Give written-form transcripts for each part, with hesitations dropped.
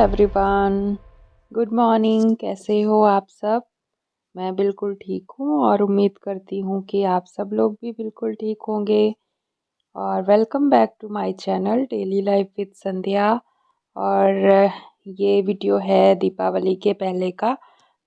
Everyone, good morning. कैसे हो आप सब? मैं बिल्कुल ठीक हूँ और उम्मीद करती हूँ कि आप सब लोग भी बिल्कुल ठीक होंगे। और welcome back to my channel daily life with Sandhya. और ये वीडियो है दीपावली के पहले का,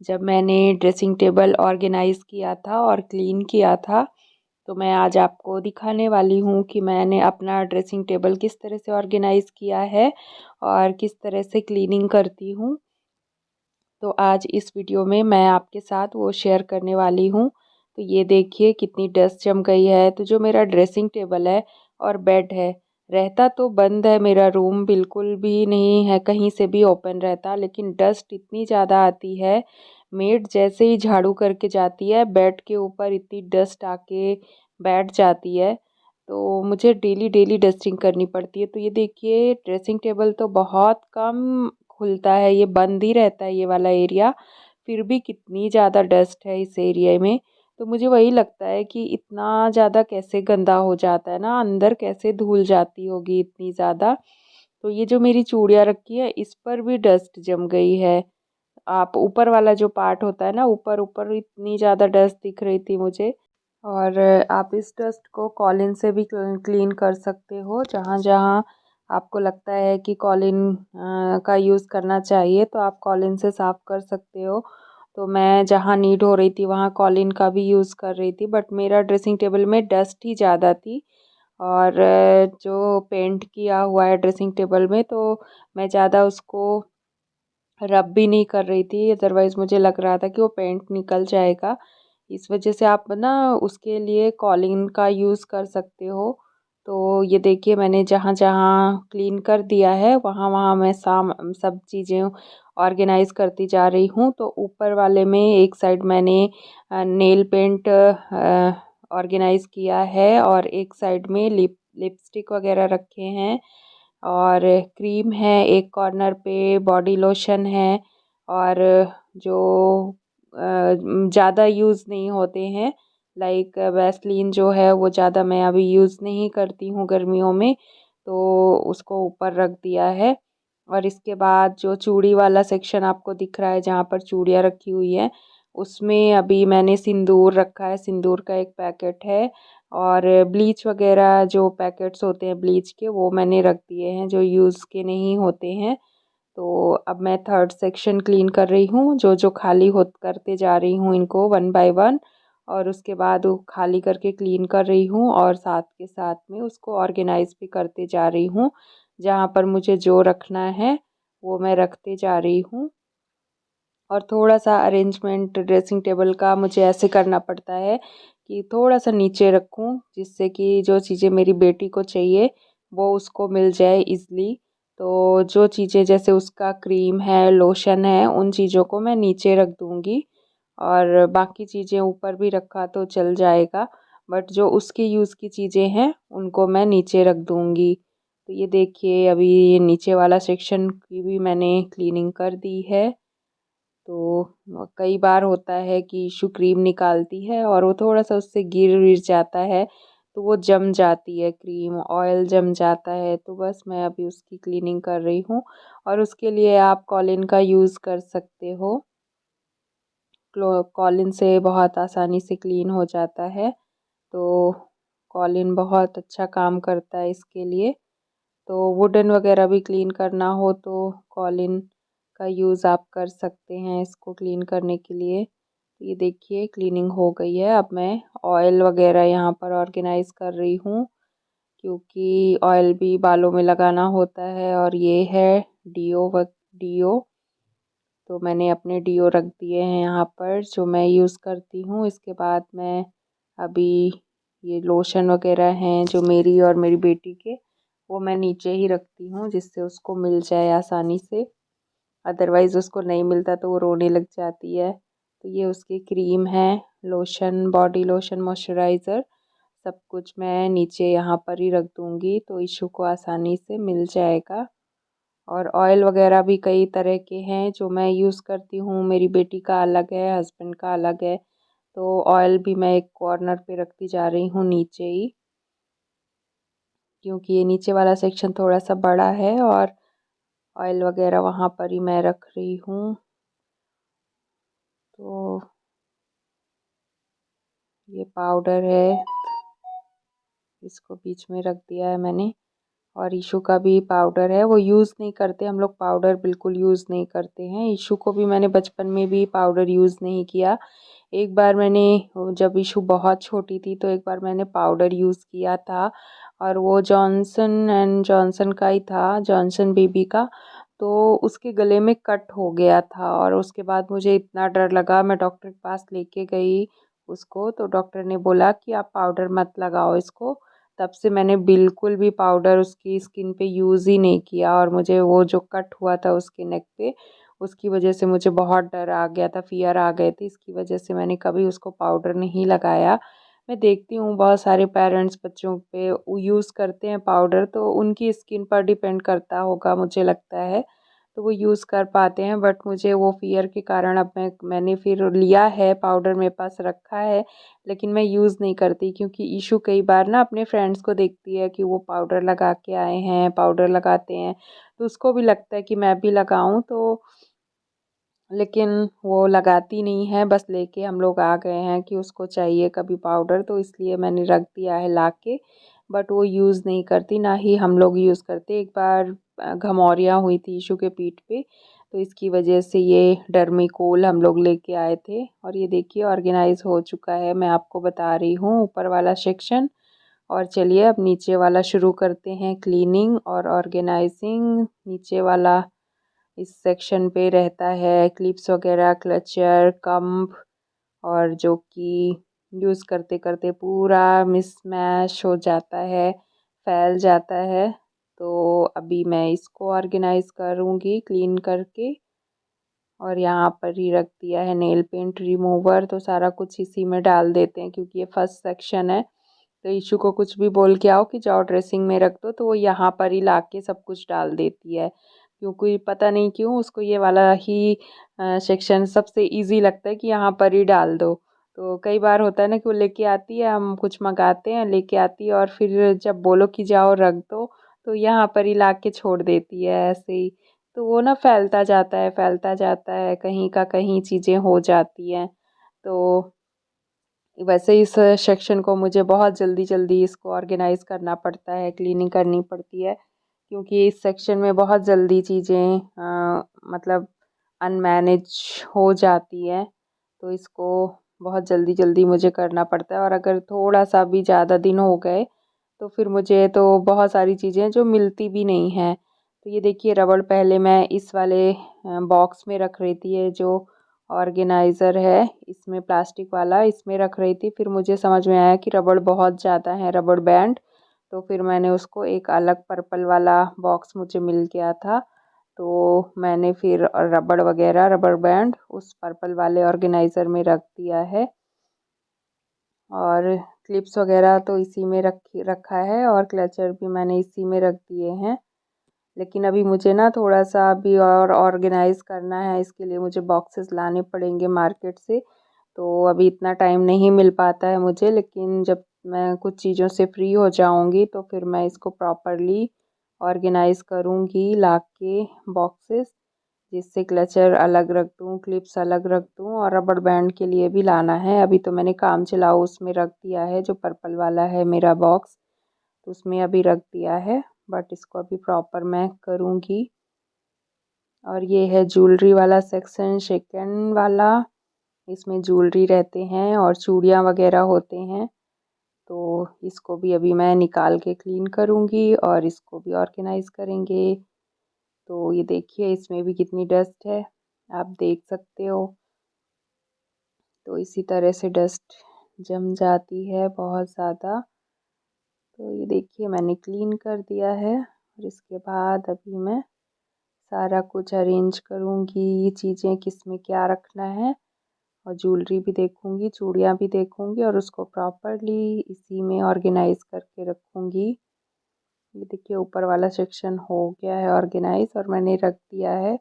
जब मैंने ड्रेसिंग टेबल ऑर्गेनाइज़ किया था और क्लीन किया था। तो मैं आज आपको दिखाने वाली हूँ कि मैंने अपना ड्रेसिंग टेबल किस तरह से ऑर्गेनाइज़ किया है और किस तरह से क्लीनिंग करती हूँ। तो आज इस वीडियो में मैं आपके साथ वो शेयर करने वाली हूँ। तो ये देखिए कितनी डस्ट जम गई है। तो जो मेरा ड्रेसिंग टेबल है और बेड है, रहता तो बंद है, मेरा रूम बिल्कुल भी नहीं है कहीं से भी ओपन रहता, लेकिन डस्ट इतनी ज़्यादा आती है। मेड जैसे ही झाड़ू करके जाती है, बेड के ऊपर इतनी डस्ट आके बैठ जाती है। तो मुझे डेली डेली डस्टिंग करनी पड़ती है। तो ये देखिए ड्रेसिंग टेबल तो बहुत कम खुलता है, ये बंद ही रहता है ये वाला एरिया, फिर भी कितनी ज़्यादा डस्ट है इस एरिया में। तो मुझे वही लगता है कि इतना ज़्यादा कैसे गंदा हो जाता है ना, अंदर कैसे धूल जाती होगी इतनी ज़्यादा। तो ये जो मेरी चूड़ियाँ रखी है इस पर भी डस्ट जम गई है। आप ऊपर वाला जो पार्ट होता है ना, ऊपर ऊपर इतनी ज़्यादा डस्ट दिख रही थी मुझे। और आप इस डस्ट को कॉलिन से भी क्लीन कर सकते हो। जहाँ जहाँ आपको लगता है कि कॉलिन का यूज़ करना चाहिए तो आप कॉलिन से साफ़ कर सकते हो। तो मैं जहाँ नीड हो रही थी वहाँ कॉलिन का भी यूज़ कर रही थी, बट मेरा ड्रेसिंग टेबल में डस्ट ही ज़्यादा थी। और जो पेंट किया हुआ है ड्रेसिंग टेबल में, तो मैं ज़्यादा उसको रब भी नहीं कर रही थी, अदरवाइज़ मुझे लग रहा था कि वो पेंट निकल जाएगा। इस वजह से आप ना उसके लिए कॉलिन का यूज़ कर सकते हो। तो ये देखिए मैंने जहाँ जहाँ क्लीन कर दिया है वहाँ वहाँ मैं सब चीज़ें ऑर्गेनाइज़ करती जा रही हूँ। तो ऊपर वाले में एक साइड मैंने नेल पेंट ऑर्गेनाइज़ किया है और एक साइड में लिपस्टिक वगैरह रखे हैं और क्रीम है एक कॉर्नर पे, बॉडी लोशन है। और जो ज़्यादा यूज़ नहीं होते हैं, लाइक वैसलीन जो है वो ज़्यादा मैं अभी यूज़ नहीं करती हूँ गर्मियों में, तो उसको ऊपर रख दिया है। और इसके बाद जो चूड़ी वाला सेक्शन आपको दिख रहा है जहाँ पर चूड़ियाँ रखी हुई है, उसमें अभी मैंने सिंदूर रखा है, सिंदूर का एक पैकेट है। और ब्लीच वगैरह जो पैकेट्स होते हैं ब्लीच के, वो मैंने रख दिए हैं जो यूज़ के नहीं होते हैं। तो अब मैं थर्ड सेक्शन क्लीन कर रही हूँ, जो जो खाली हो करते जा रही हूँ इनको वन बाय वन। और उसके बाद वो खाली करके क्लीन कर रही हूँ और साथ के साथ में उसको ऑर्गेनाइज़ भी करते जा रही हूँ। जहाँ पर मुझे जो रखना है वो मैं रखते जा रही हूँ। और थोड़ा सा अरेंजमेंट ड्रेसिंग टेबल का मुझे ऐसे करना पड़ता है कि थोड़ा सा नीचे रखूं, जिससे कि जो चीज़ें मेरी बेटी को चाहिए वो उसको मिल जाए इजली। तो जो चीज़ें जैसे उसका क्रीम है, लोशन है, उन चीज़ों को मैं नीचे रख दूँगी और बाकी चीज़ें ऊपर भी रखा तो चल जाएगा, बट जो उसके यूज़ की चीज़ें हैं उनको मैं नीचे रख दूँगी। तो ये देखिए अभी ये नीचे वाला सेक्शन की भी मैंने क्लीनिंग कर दी है। तो कई बार होता है कि इशू क्रीम निकालती है और वो थोड़ा सा उससे गिर विर जाता है, तो वो जम जाती है, क्रीम ऑयल जम जाता है। तो बस मैं अभी उसकी क्लीनिंग कर रही हूँ। और उसके लिए आप कॉलिन का यूज़ कर सकते हो, कॉलिन से बहुत आसानी से क्लीन हो जाता है। तो कॉलिन बहुत अच्छा काम करता है इसके लिए। तो वुडन वगैरह भी क्लीन करना हो तो कॉलिन का यूज़ आप कर सकते हैं इसको क्लीन करने के लिए। ये देखिए क्लीनिंग हो गई है। अब मैं ऑयल वगैरह यहाँ पर ऑर्गेनाइज़ कर रही हूँ, क्योंकि ऑयल भी बालों में लगाना होता है। और ये है डीओ। तो मैंने अपने डीओ रख दिए हैं यहाँ पर जो मैं यूज़ करती हूँ। इसके बाद मैं अभी ये लोशन वगैरह हैं जो मेरी और मेरी बेटी के, वो मैं नीचे ही रखती हूँ जिससे उसको मिल जाए आसानी से। अदरवाइज़ उसको नहीं मिलता तो वो रोने लग जाती है। तो ये उसकी क्रीम है, लोशन, बॉडी लोशन, मॉइस्चराइज़र, सब कुछ मैं नीचे यहाँ पर ही रख दूँगी तो इशू को आसानी से मिल जाएगा। और ऑयल वगैरह भी कई तरह के हैं जो मैं यूज़ करती हूँ, मेरी बेटी का अलग है, हस्बैंड का अलग है। तो ऑयल भी मैं एक कॉर्नर पे रखती जा रही हूँ नीचे ही, क्योंकि ये नीचे वाला सेक्शन थोड़ा सा बड़ा है और ऑयल वगैरह वहाँ पर ही मैं रख रही हूँ। तो ये पाउडर है, इसको बीच में रख दिया है मैंने। और ईशू का भी पाउडर है, वो यूज़ नहीं करते हम लोग, पाउडर बिल्कुल यूज़ नहीं करते हैं। ईशू को भी मैंने बचपन में भी पाउडर यूज़ नहीं किया। एक बार मैंने, जब ईशू बहुत छोटी थी तो एक बार मैंने पाउडर यूज़ किया था, और वो जॉनसन एंड जॉनसन का ही था, जॉनसन बेबी का। तो उसके गले में कट हो गया था, और उसके बाद मुझे इतना डर लगा, मैं डॉक्टर के पास लेके गई उसको, तो डॉक्टर ने बोला कि आप पाउडर मत लगाओ इसको। तब से मैंने बिल्कुल भी पाउडर उसकी स्किन पे यूज़ ही नहीं किया, और मुझे वो जो कट हुआ था उसके नेक पे, उसकी वजह से मुझे बहुत डर आ गया था, फ़ियर आ गए थे। इसकी वजह से मैंने कभी उसको पाउडर नहीं लगाया। मैं देखती हूँ बहुत सारे पेरेंट्स बच्चों पे यूज़ करते हैं पाउडर, तो उनकी स्किन पर डिपेंड करता होगा मुझे लगता है, तो वो यूज़ कर पाते हैं। बट मुझे वो फ़ियर के कारण अब मैंने फिर लिया है, पाउडर मेरे पास रखा है, लेकिन मैं यूज़ नहीं करती, क्योंकि ईशू कई बार ना अपने फ्रेंड्स को देखती है कि वो पाउडर लगा के आए हैं, पाउडर लगाते हैं, तो उसको भी लगता है कि मैं भी लगाऊं। तो लेकिन वो लगाती नहीं है, बस लेके हम लोग आ गए हैं कि उसको चाहिए कभी पाउडर, तो इसलिए मैंने रख दिया है ला के। बट वो यूज़ नहीं करती, ना ही हम लोग यूज़ करते। एक बार घमौरियाँ हुई थी ईशू के पीठ पे, तो इसकी वजह से ये डर्मीकोल हम लोग लेके आए थे। और ये देखिए ऑर्गेनाइज हो चुका है, मैं आपको बता रही हूँ ऊपर वाला सेक्शन। और चलिए अब नीचे वाला शुरू करते हैं, क्लीनिंग और ऑर्गेनाइजिंग। नीचे वाला इस सेक्शन पे रहता है क्लिप्स वगैरह, क्लचर, कम्ब, और जो कि यूज़ करते करते पूरा मिसमैश हो जाता है, फैल जाता है। तो अभी मैं इसको ऑर्गेनाइज़ करूँगी क्लीन करके। और यहाँ पर ही रख दिया है नेल पेंट रिमूवर, तो सारा कुछ इसी में डाल देते हैं, क्योंकि ये फर्स्ट सेक्शन है। तो ईशू को कुछ भी बोल के आओ कि जाओ ड्रेसिंग में रख दो, तो वो यहाँ पर ही ला के सब कुछ डाल देती है, क्योंकि पता नहीं क्यों उसको ये वाला ही सेक्शन सबसे इजी लगता है कि यहाँ पर ही डाल दो। तो कई बार होता है ना कि वो लेके आती है, हम कुछ मंगाते हैं, लेके आती है, और फिर जब बोलो कि जाओ रख दो, तो यहाँ पर ही ला के छोड़ देती है ऐसे ही। तो वो ना फैलता जाता है, फैलता जाता है, कहीं का कहीं चीज़ें हो जाती हैं। तो वैसे इस सेक्शन को मुझे बहुत जल्दी जल्दी इसको ऑर्गेनाइज़ करना पड़ता है, क्लीनिंग करनी पड़ती है, क्योंकि इस सेक्शन में बहुत जल्दी चीज़ें मतलब अनमैनेज हो जाती हैं। तो इसको बहुत जल्दी जल्दी मुझे करना पड़ता है, और अगर थोड़ा सा भी ज़्यादा दिन हो गए तो फिर मुझे तो बहुत सारी चीज़ें जो मिलती भी नहीं हैं। तो ये देखिए रबड़ पहले मैं इस वाले बॉक्स में रख रही थी, ये जो ऑर्गेनाइज़र है इसमें प्लास्टिक वाला, इसमें रख रही थी। फिर मुझे समझ में आया कि रबड़ बहुत ज़्यादा है, रबड़ बैंड, तो फिर मैंने उसको एक अलग पर्पल वाला बॉक्स मुझे मिल गया था, तो मैंने फिर रबड़ वगैरह, रबड़ बैंड उस पर्पल वाले ऑर्गेनाइज़र में रख दिया है। और क्लिप्स वगैरह तो इसी में रखा है, और क्लचर भी मैंने इसी में रख दिए हैं। लेकिन अभी मुझे ना थोड़ा सा अभी और ऑर्गेनाइज़ करना है, इसके लिए मुझे बॉक्सेस लाने पड़ेंगे मार्केट से। तो अभी इतना टाइम नहीं मिल पाता है मुझे, लेकिन जब मैं कुछ चीज़ों से फ्री हो जाऊंगी तो फिर मैं इसको प्रॉपरली ऑर्गेनाइज़ करूंगी ला के बॉक्सेस, जिससे क्लचर अलग रख दूँ, क्लिप्स अलग रख दूँ, और रबड़ बैंड के लिए भी लाना है। अभी तो मैंने काम चलाओ उसमें रख दिया है, जो पर्पल वाला है मेरा बॉक्स, तो उसमें अभी रख दिया है, बट इसको अभी प्रॉपर मैं करूँगी। और ये है ज्वेलरी वाला सेक्शन, सेकंड वाला, इसमें ज्वेलरी रहते हैं और चूड़ियाँ वगैरह होते हैं। तो इसको भी अभी मैं निकाल के क्लीन करूँगी, और इसको भी ऑर्गेनाइज़ करेंगे। तो ये देखिए इसमें भी कितनी डस्ट है, आप देख सकते हो। तो इसी तरह से डस्ट जम जाती है बहुत ज़्यादा। तो ये देखिए मैंने क्लीन कर दिया है, और इसके बाद अभी मैं सारा कुछ अरेंज करूँगी, चीज़ें किस में क्या रखना है, और ज्वेलरी भी देखूँगी, चूड़ियाँ भी देखूँगी, और उसको प्रॉपरली इसी में ऑर्गेनाइज़ करके रखूँगी। ये देखिए ऊपर वाला सेक्शन हो गया है ऑर्गेनाइज, और मैंने रख दिया है।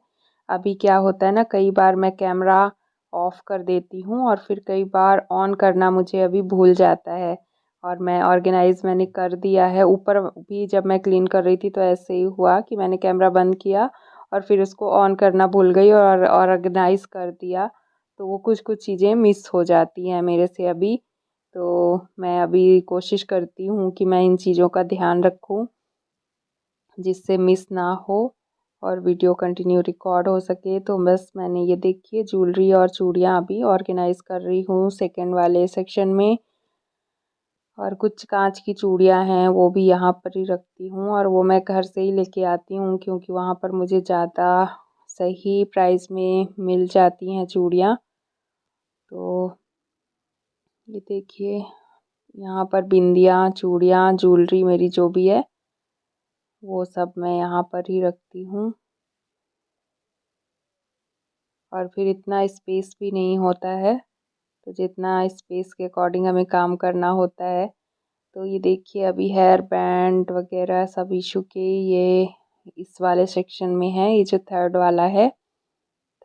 अभी क्या होता है ना, कई बार मैं कैमरा ऑफ कर देती हूँ, और फिर कई बार ऑन करना मुझे अभी भूल जाता है, और मैं ऑर्गेनाइज मैंने कर दिया है। ऊपर भी जब मैं क्लीन कर रही थी तो ऐसे ही हुआ कि मैंने कैमरा बंद किया और फिर उसको ऑन करना भूल गई और ऑर्गेनाइज़ कर दिया, तो वो कुछ कुछ चीज़ें मिस हो जाती हैं मेरे से अभी। तो मैं अभी कोशिश करती हूँ कि मैं इन चीज़ों का ध्यान रखूँ जिससे मिस ना हो और वीडियो कंटिन्यू रिकॉर्ड हो सके। तो बस मैंने ये देखिए ज्वेलरी और चूड़ियाँ अभी ऑर्गेनाइज़ कर रही हूँ सेकंड वाले सेक्शन में। और कुछ कांच की चूड़ियाँ हैं वो भी यहाँ पर ही रखती हूँ, और वो मैं घर से ही लेके आती हूँ क्योंकि वहाँ पर मुझे ज़्यादा सही प्राइस में मिल जाती हैं चूड़ियाँ। तो ये देखिए यहाँ पर बिंदियाँ, चूड़ियाँ, ज्वेलरी मेरी जो भी है वो सब मैं यहाँ पर ही रखती हूँ। और फिर इतना स्पेस भी नहीं होता है, तो जितना स्पेस के अकॉर्डिंग हमें काम करना होता है। तो ये देखिए अभी हेयर बैंड वगैरह सब इशू के ये इस वाले सेक्शन में है, ये जो थर्ड वाला है,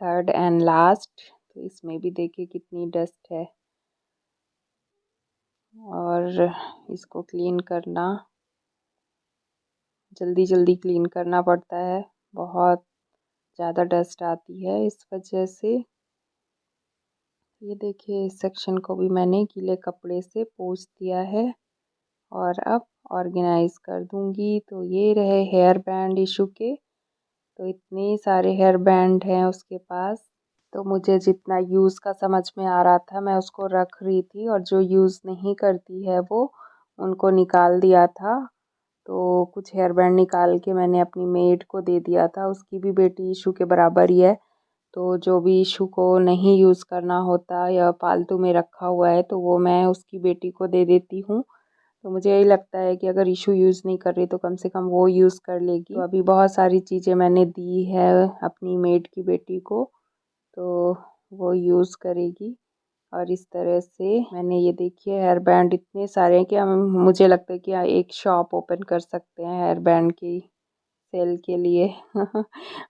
थर्ड एंड लास्ट। तो इसमें भी देखिए कितनी डस्ट है और इसको क्लीन करना जल्दी जल्दी क्लीन करना पड़ता है, बहुत ज़्यादा डस्ट आती है इस वजह से। ये देखिए इस सेक्शन को भी मैंने गीले कपड़े से पोंछ दिया है और अब ऑर्गेनाइज़ कर दूँगी। तो ये रहे हेयर बैंड इशू के, तो इतने सारे हेयर बैंड हैं उसके पास। तो मुझे जितना यूज़ का समझ में आ रहा था मैं उसको रख रही थी, और जो यूज़ नहीं करती है वो उनको निकाल दिया था। तो कुछ हेयर बैंड निकाल के मैंने अपनी मेड को दे दिया था, उसकी भी बेटी इशू के बराबर ही है। तो जो भी इशू को नहीं यूज़ करना होता या फालतू में रखा हुआ है तो वो मैं उसकी बेटी को दे देती हूँ। तो मुझे यही लगता है कि अगर इशू यूज़ नहीं कर रही तो कम से कम वो यूज़ कर लेगी। तो अभी बहुत सारी चीज़ें मैंने दी है अपनी मेड की बेटी को, तो वो यूज़ करेगी। और इस तरह से मैंने ये देखिए हेयर बैंड इतने सारे हैं कि हम मुझे लगता है कि एक शॉप ओपन कर सकते हैं हेयर बैंड की सेल के लिए।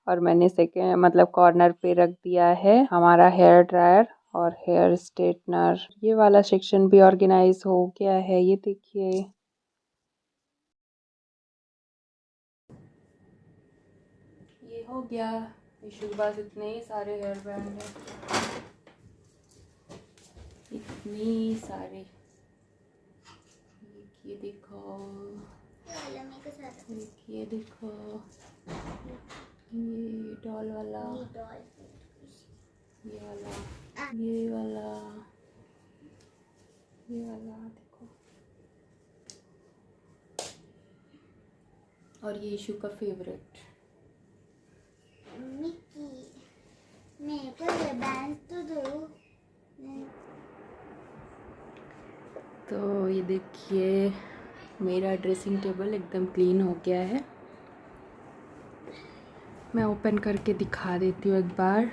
और मैंने सेकेंड मतलब कॉर्नर पे रख दिया है हमारा हेयर ड्रायर और हेयर स्ट्रेटनर। ये वाला सेक्शन भी ऑर्गेनाइज हो गया है, ये देखिए। ये हो गया। इशू के पास इतने ही सारे हेयर बैंड हैं, इतने सारे। ये देखो, ये देखो, ये डॉल वाला, ये वाला, ये वाला, ये वाला देखो, और ये इशू का फेवरेट मिकी। मेरे को ये बैंड तो दो। तो ये देखिए मेरा ड्रेसिंग टेबल एकदम क्लीन हो गया है। मैं ओपन करके दिखा देती हूँ एक बार।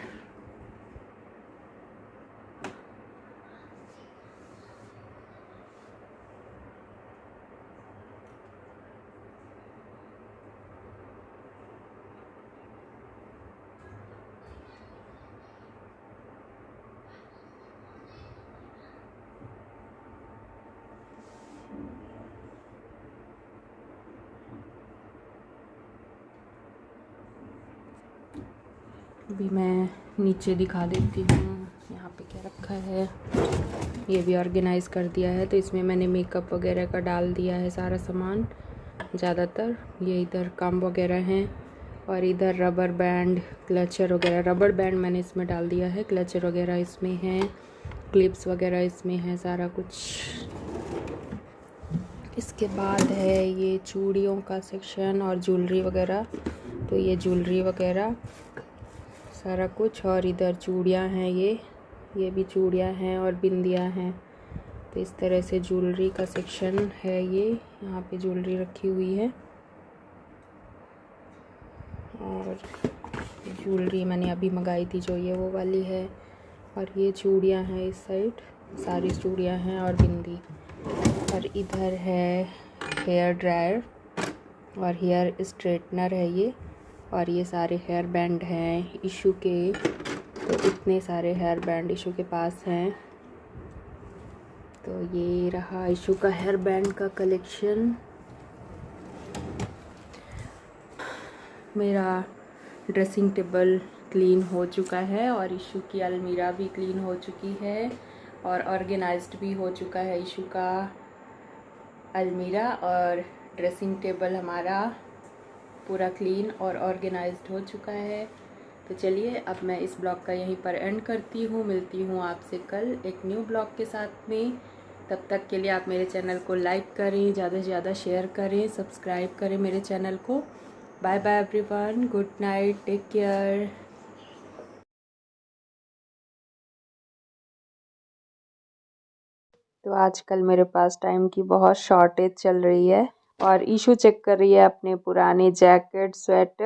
अभी मैं नीचे दिखा देती हूँ यहाँ पे क्या रखा है। ये भी ऑर्गेनाइज़ कर दिया है, तो इसमें मैंने मेकअप वगैरह का डाल दिया है सारा सामान ज़्यादातर। ये इधर कम वगैरह हैं, और इधर रबर बैंड, क्लचर वगैरह। रबर बैंड मैंने इसमें डाल दिया है, क्लचर वगैरह इसमें हैं, क्लिप्स वगैरह इसमें है, सारा कुछ। इसके बाद है ये चूड़ियों का सेक्शन और ज्वेलरी वगैरह। तो ये ज्वेलरी वगैरह सारा कुछ, और इधर चूड़ियाँ हैं, ये भी चूड़ियाँ हैं और बिंदियाँ हैं। तो इस तरह से ज्वेलरी का सेक्शन है ये, यहाँ पे ज्वेलरी रखी हुई है। और ज्वेलरी मैंने अभी मंगाई थी जो ये वो वाली है, और ये चूड़ियाँ हैं इस साइड, सारी चूड़ियाँ हैं और बिंदी। और इधर है हेयर ड्रायर और हेयर स्ट्रेटनर है ये, और ये सारे हेयर बैंड हैं इशू के। तो इतने सारे हेयर बैंड इशू के पास हैं। तो ये रहा इशू का हेयर बैंड का कलेक्शन। मेरा ड्रेसिंग टेबल क्लीन हो चुका है और इशू की अलमीरा भी क्लीन हो चुकी है और ऑर्गेनाइज्ड भी हो चुका है इशू का अलमीरा और ड्रेसिंग टेबल हमारा पूरा क्लीन और ऑर्गेनाइज्ड हो चुका है। तो चलिए अब मैं इस ब्लॉग का यहीं पर एंड करती हूँ। मिलती हूँ आपसे कल एक न्यू ब्लॉग के साथ में। तब तक के लिए आप मेरे चैनल को लाइक करें, ज़्यादा से ज़्यादा शेयर करें, सब्सक्राइब करें मेरे चैनल को। Bye bye everyone, good night, take care. तो आजकल मेरे पास टाइम की बहुत शॉर्टेज चल रही है और इशू चेक कर रही है अपने पुराने जैकेट, स्वेटर